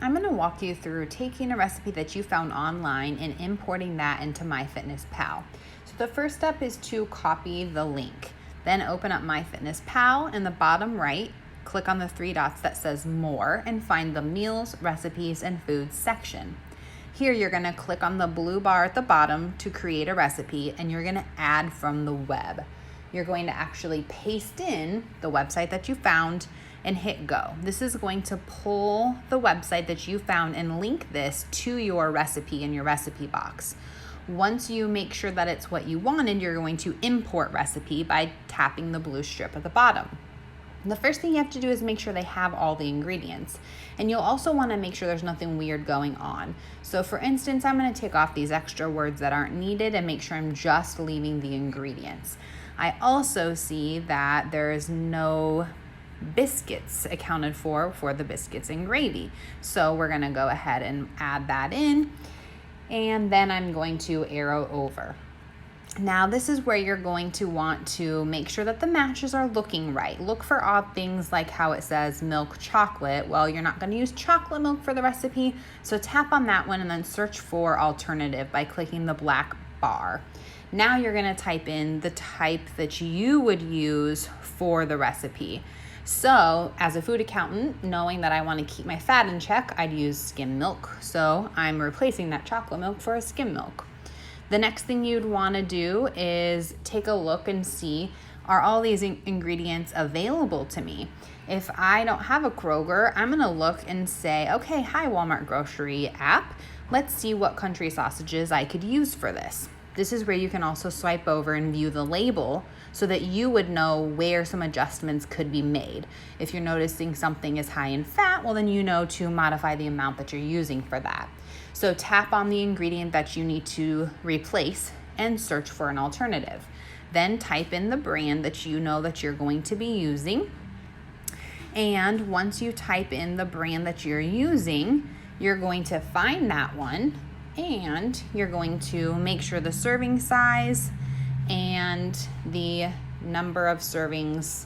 I'm going to walk you through taking a recipe that you found online and importing that into MyFitnessPal. So the first step is to copy the link. Then open up MyFitnessPal. In the bottom right, click on the three dots that says More and find the Meals, Recipes, and Foods section. Here you're going to click on the blue bar at the bottom to create a recipe, and you're going to add from the web. You're going to actually paste in the website that you found and hit go. This is going to pull the website that you found and link this to your recipe in your recipe box. Once you make sure that it's what you wanted, you're going to import recipe by tapping the blue strip at the bottom. The first thing you have to do is make sure they have all the ingredients. And you'll also want to make sure there's nothing weird going on. So for instance, I'm going to take off these extra words that aren't needed and make sure I'm just leaving the ingredients. I also see that there is no biscuits accounted for the biscuits and gravy. So we're going to go ahead and add that in. And then I'm going to arrow over. Now this is where you're going to want to make sure that the matches are looking right. Look for odd things like how it says milk chocolate. Well, you're not going to use chocolate milk for the recipe, so tap on that one and then search for alternative by clicking the black bar. Now you're going to type in the type that you would use for the recipe. So as a food accountant, knowing that I want to keep my fat in check, I'd use skim milk. So I'm replacing that chocolate milk for a skim milk. The next thing you'd want to do is take a look and see, are all these ingredients available to me? If I don't have a Kroger, I'm going to look and say, okay, hi Walmart grocery app, let's see what country sausages I could use for this. This is where you can also swipe over and view the label so that you would know where some adjustments could be made. If you're noticing something is high in fat, well then you know to modify the amount that you're using for that. So tap on the ingredient that you need to replace and search for an alternative. Then type in the brand that you know that you're going to be using. And once you type in the brand that you're using, you're going to find that one and you're going to make sure the serving size and the number of servings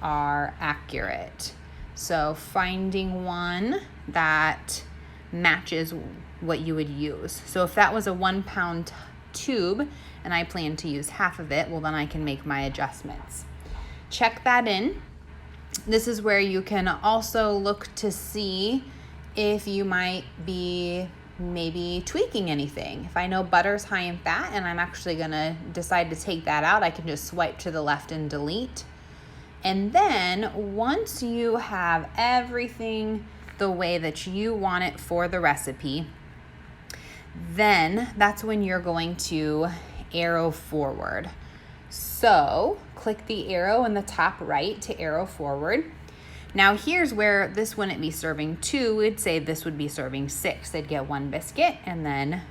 are accurate. So finding one that matches what you would use. So if that was a 1 pound tube and I plan to use half of it, well then I can make my adjustments. Check that in. This is where you can also look to see if you might be maybe tweaking anything. If I know butter's high in fat and I'm actually gonna decide to take that out, I can just swipe to the left and delete. And then once you have everything the way that you want it for the recipe, then that's when you're going to arrow forward. So click the arrow in the top right to arrow forward. Now here's where this wouldn't be serving 2, we'd say this would be serving 6. They'd get 1 biscuit and then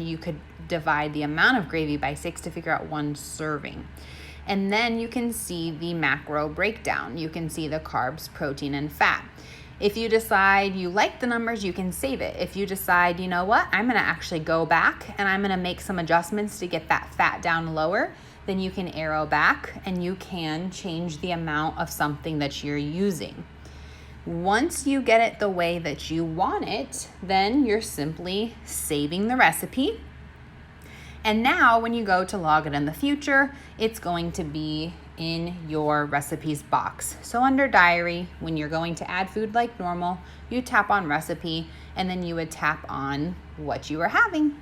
you could divide the amount of gravy by 6 to figure out 1 serving. And then you can see the macro breakdown. You can see the carbs, protein, and fat. If you decide you like the numbers, you can save it. If you decide, you know what, I'm gonna actually go back and I'm gonna make some adjustments to get that fat down lower, then you can arrow back and you can change the amount of something that you're using. Once you get it the way that you want it, then you're simply saving the recipe. And now when you go to log it in the future, it's going to be in your recipes box. So under diary, when you're going to add food like normal, you tap on recipe and then you would tap on what you are having.